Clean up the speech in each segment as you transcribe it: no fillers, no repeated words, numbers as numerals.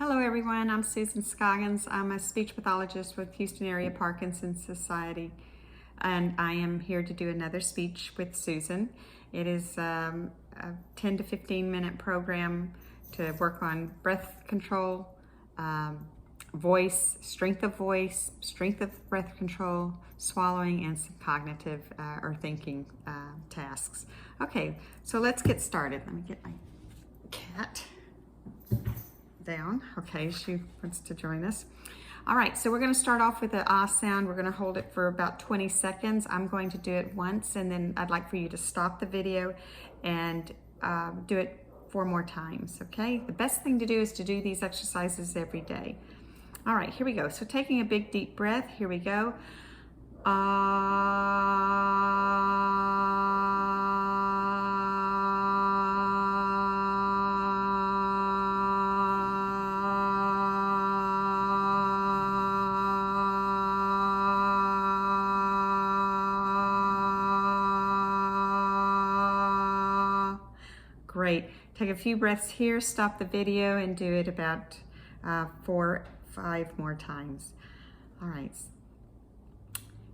Hello everyone, I'm Susan Scoggins. I'm a speech pathologist with Houston Area Parkinson's Society, and I am here to do another speech with Susan. It is a 10 to 15 minute program to work on breath control, voice, strength of breath control, swallowing, and some cognitive or thinking tasks. Okay, so let's get started. Let me get my cat down. Okay, she wants to join us. All right, so we're going to start off with the ah sound. We're going to hold it for about 20 seconds. I'm going to do it once, and then I'd like for you to stop the video and do it 4 more times, okay? The best thing to do is to do these exercises every day. All right, here we go. So taking a big deep breath, here we go. Great. Take a few breaths here, stop the video, and do it about 4, 5 more times. All right.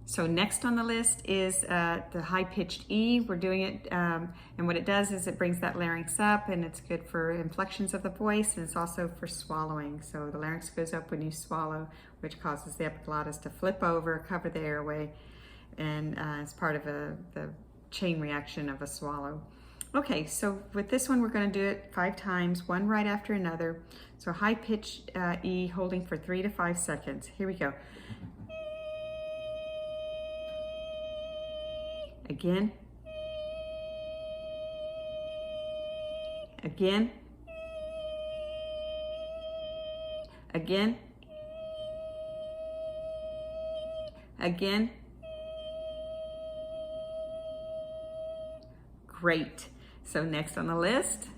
So next on the list is the high-pitched E. We're doing it, and what it does is it brings that larynx up, and it's good for inflections of the voice, and it's also for swallowing. So the larynx goes up when you swallow, which causes the epiglottis to flip over, cover the airway, and it's part of the chain reaction of a swallow. Okay, so with this one, we're going to do it 5 times, one right after another. So high-pitched E, holding for 3 to 5 seconds. Here we go. Again. Again. Again. Again. Great. So next on the list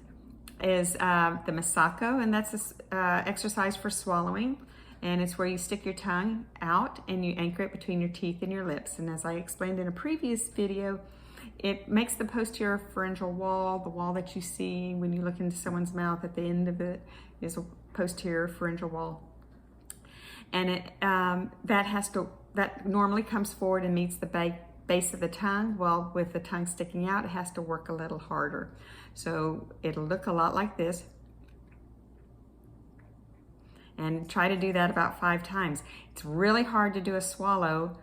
is the Masako, and that's an exercise for swallowing. And it's where you stick your tongue out and you anchor it between your teeth and your lips. And as I explained in a previous video, it makes the posterior pharyngeal wall, the wall that you see when you look into someone's mouth. At the end of it is a posterior pharyngeal wall. And it that normally comes forward and meets the base of the tongue. Well, with the tongue sticking out, it has to work a little harder. So it'll look a lot like this. And try to do that about 5 times. It's really hard to do a swallow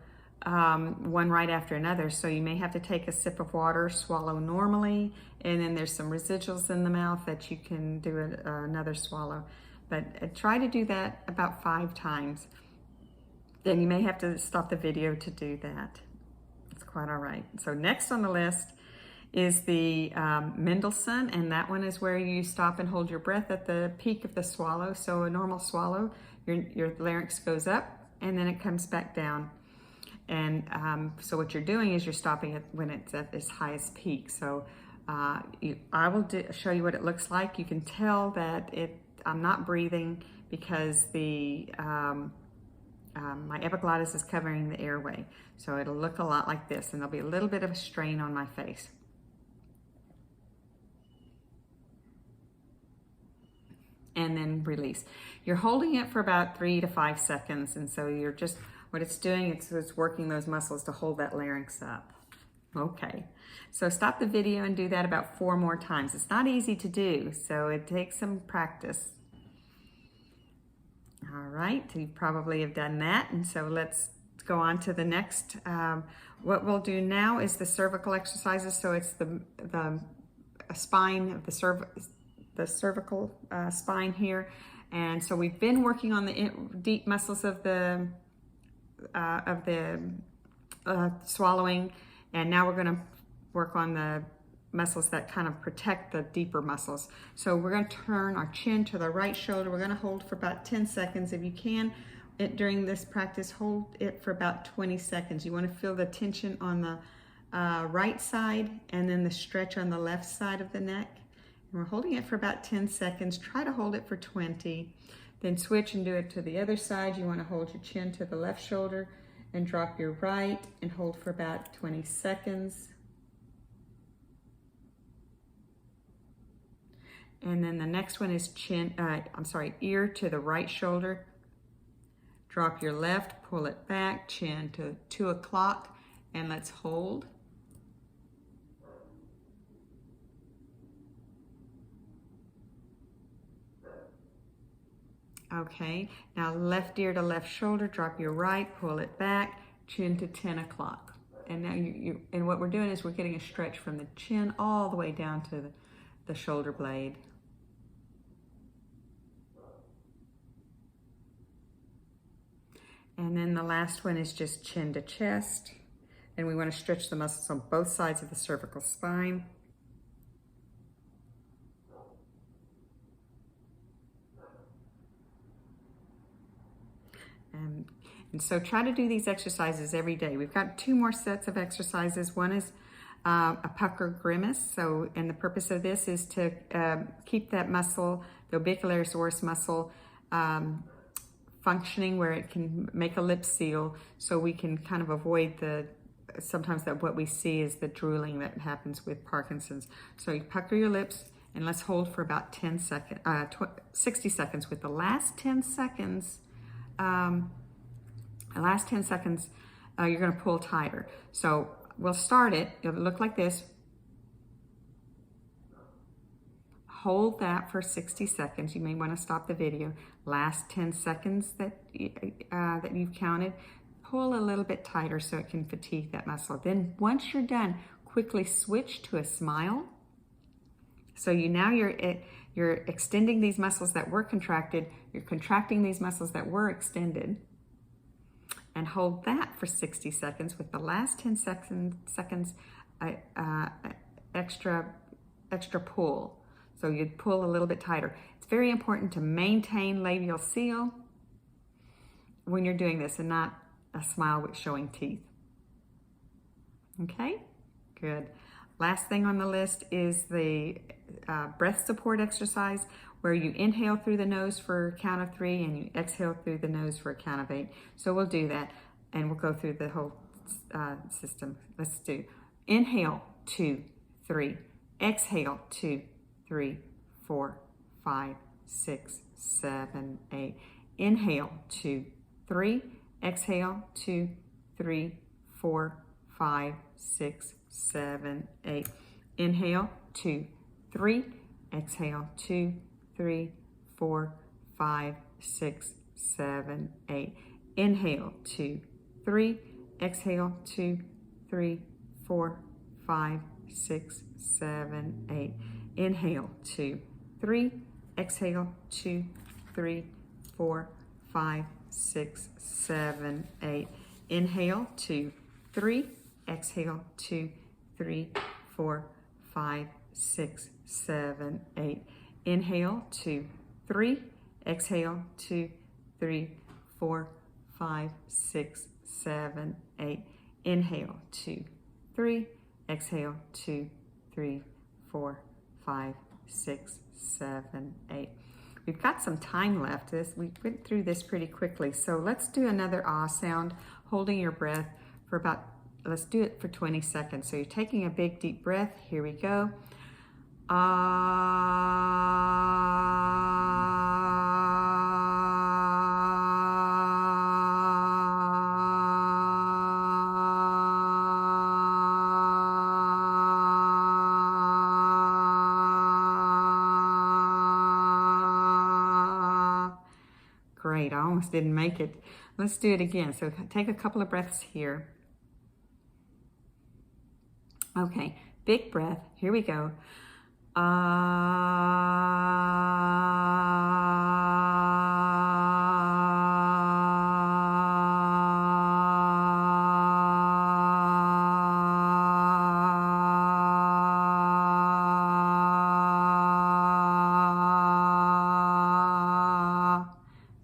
one right after another, so you may have to take a sip of water, swallow normally, and then there's some residuals in the mouth that you can do another swallow. But try to do that about 5 times. Then you may have to stop the video to do that. It's quite all right. So next on the list is the Mendelssohn, and that one is where you stop and hold your breath at the peak of the swallow. So a normal swallow, your larynx goes up and then it comes back down. And so what you're doing is you're stopping it when it's at its highest peak. So I will show you what it looks like. You can tell that I'm not breathing because my epiglottis is covering the airway. So it'll look a lot like this, and there'll be a little bit of a strain on my face. And then release. You're holding it for about 3 to 5 seconds, and so you're just, what it's doing, it's working those muscles to hold that larynx up. Okay, so stop the video and do that about 4 more times. It's not easy to do, so it takes some practice. All right, you probably have done that, and so let's go on to the next. What we'll do now is the cervical exercises. So it's the spine of the cervical spine here, and so we've been working on the deep muscles of the swallowing, and now we're going to work on the muscles that kind of protect the deeper muscles. So we're going to turn our chin to the right shoulder. We're going to hold for about 10 seconds. If you can, during this practice, hold it for about 20 seconds. You want to feel the tension on the right side and then the stretch on the left side of the neck. And we're holding it for about 10 seconds. Try to hold it for 20. Then switch and do it to the other side. You want to hold your chin to the left shoulder and drop your right and hold for about 20 seconds. And then the next one is ear to the right shoulder. Drop your left, pull it back, chin to 2 o'clock, and let's hold. Okay, now left ear to left shoulder, drop your right, pull it back, chin to 10 o'clock. And now and what we're doing is we're getting a stretch from the chin all the way down to the shoulder blade. And then the last one is just chin to chest. And we want to stretch the muscles on both sides of the cervical spine. And so try to do these exercises every day. We've got 2 more sets of exercises. One is a pucker grimace. So, and the purpose of this is to keep that muscle, the orbicularis muscle, functioning where it can make a lip seal, so we can kind of avoid sometimes what we see is the drooling that happens with Parkinson's. So you pucker your lips, and let's hold for about 60 seconds. With the last 10 seconds, you're going to pull tighter. So we'll start it. It'll look like this. Hold that for 60 seconds. You may want to stop the video. Last 10 seconds that you've counted, pull a little bit tighter so it can fatigue that muscle. Then once you're done, quickly switch to a smile. So you're extending these muscles that were contracted. You're contracting these muscles that were extended. And hold that for 60 seconds with the last 10 seconds extra pull. So you'd pull a little bit tighter. It's very important to maintain labial seal when you're doing this and not a smile with showing teeth. Okay, good. Last thing on the list is the breath support exercise, where you inhale through the nose for a count of 3 and you exhale through the nose for a count of 8. So we'll do that and we'll go through the whole system. Let's do inhale 2, 3, exhale 2, 3, 4, 5, 6, 7, 8. Inhale 2, 3, exhale 2, 3, 4, 5, 6, 7, 8. Inhale 2, 3, exhale 2, 3, 4, 5, 6, 7, 8. Inhale 2, 3, exhale 2, 3, 4, 5, 6, 7, 8. Inhale 2, 3, exhale 2, 3, 4, 5, 6, 7, 8. Inhale 2, 3, exhale 2, 3, 4, 5, 6, 7, 8. Inhale 2, 3, exhale 2, 3, 4, 5, 6, 7, 8. Inhale 2, 3, exhale 2, 3, 4, 5, 6, 7, 8. We've got some time left. We went through this pretty quickly. So let's do another ah sound, holding your breath for let's do it for 20 seconds. So you're taking a big deep breath. Here we go. Great, I almost didn't make it. Let's do it again. So take a couple of breaths here. Okay, big breath. Here we go.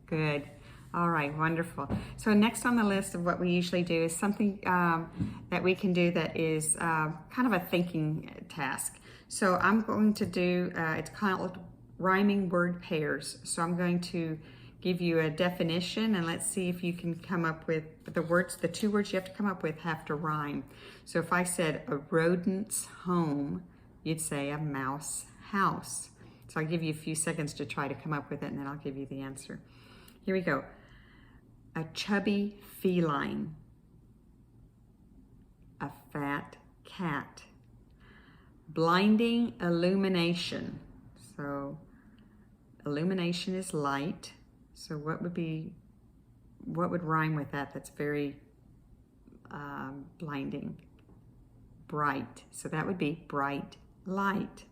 Good. All right, wonderful. So next on the list of what we usually do is something that we can do that is kind of a thinking task. So I'm going to do, it's called rhyming word pairs. So I'm going to give you a definition and let's see if you can come up with the words. The 2 words you have to come up with have to rhyme. So if I said a rodent's home, you'd say a mouse house. So I'll give you a few seconds to try to come up with it, and then I'll give you the answer. Here we go. A chubby feline. A fat cat. Blinding illumination. So illumination is light. So what would rhyme with that that's very blinding? Bright. So that would be bright light.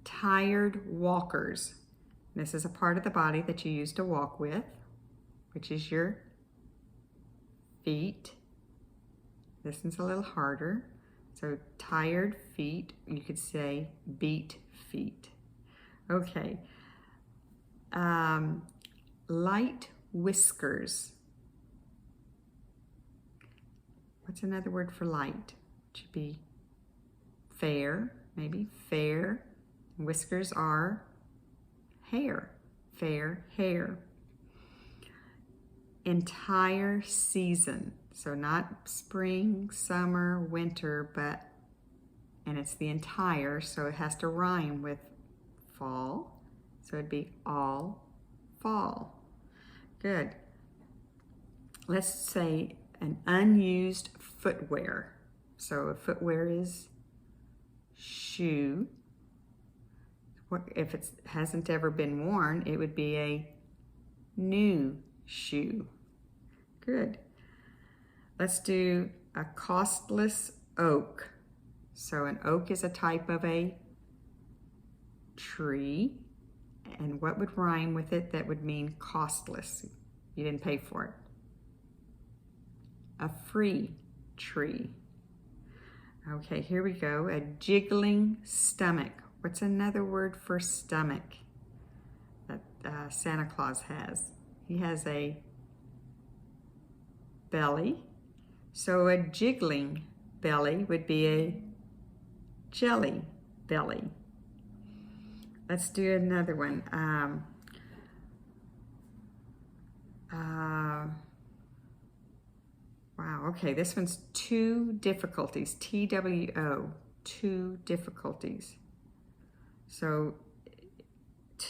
Tired walkers. This is a part of the body that you use to walk with, which is your feet. This one's a little harder. So tired feet, you could say beat feet. Okay. Light whiskers. What's another word for light? It should be fair, maybe fair. Whiskers are hair, fair hair. Entire season. So not spring, summer, winter, and it's the entire, so it has to rhyme with fall. So it'd be all fall. Good. Let's say an unused footwear. So a footwear is shoe. If it hasn't ever been worn, it would be a new shoe. Good. Let's do a costless oak. So an oak is a type of a tree. And what would rhyme with it that would mean costless? You didn't pay for it. A free tree. Okay, here we go. A jiggling stomach. What's another word for stomach that Santa Claus has? He has a belly. So a jiggling belly would be a jelly belly. Let's do another one. Wow, okay, this one's two difficulties. TWO, two difficulties. So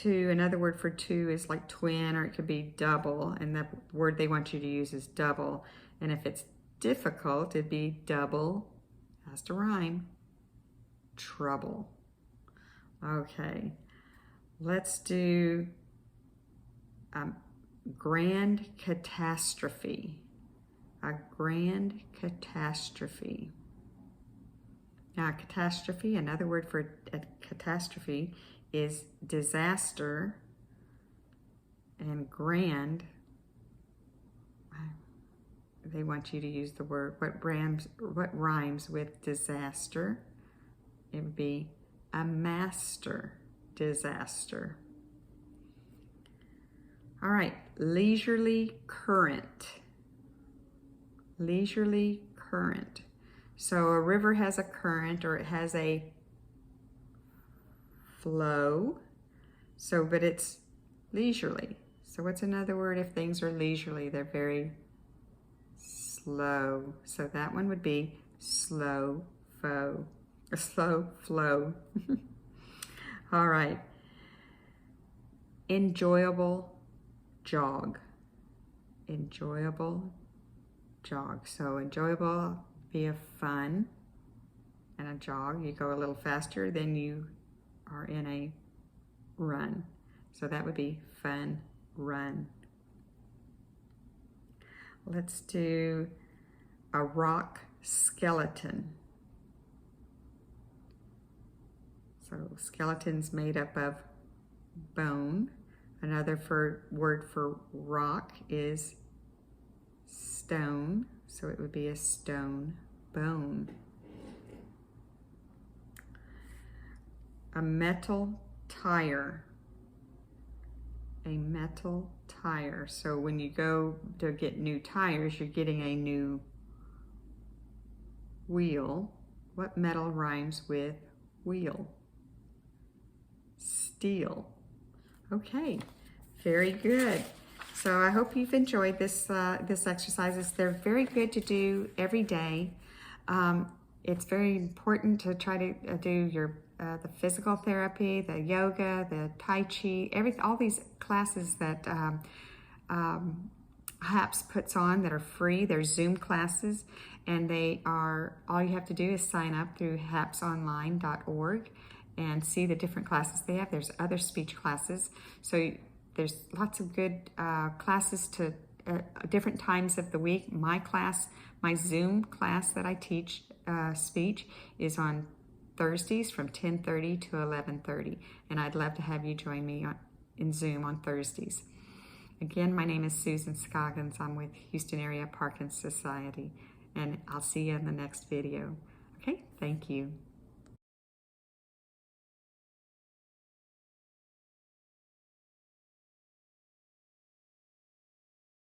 another word for two is like twin, or it could be double, and the word they want you to use is double. And if it's difficult, it'd be double, has to rhyme, trouble. Okay, let's do grand catastrophe. A grand catastrophe. Now, catastrophe, another word for a catastrophe is disaster, and grand, they want you to use the word, what rhymes with disaster? It would be a master disaster. All right, leisurely current. Leisurely current. So a river has a current, or it has a flow. So, but it's leisurely. So what's another word if things are leisurely? They're very slow. So that one would be slow flow. A slow flow. All right. Enjoyable jog. Enjoyable jog. So enjoyable be a fun, and a jog, you go a little faster than you are in a run. So that would be fun run. Let's do a rock skeleton. So skeleton's made up of bone. Another word for rock is stone. So it would be a stone bone. A metal tire. A metal tire. So when you go to get new tires, you're getting a new wheel. What metal rhymes with wheel? Steel. Okay, very good. So I hope you've enjoyed this exercises. They're very good to do every day. It's very important to try to do your the physical therapy, the yoga, the Tai Chi, all these classes that HAPS puts on that are free. They're Zoom classes, and they are, all you have to do is sign up through hapsonline.org and see the different classes they have. There's other speech classes. So there's lots of good classes to different times of the week. My class, my Zoom class that I teach speech is on Thursdays from 10:30 to 11:30. And I'd love to have you join me in Zoom on Thursdays. Again, my name is Susan Scoggins. I'm with Houston Area Parkinson's Society, and I'll see you in the next video. Okay, thank you.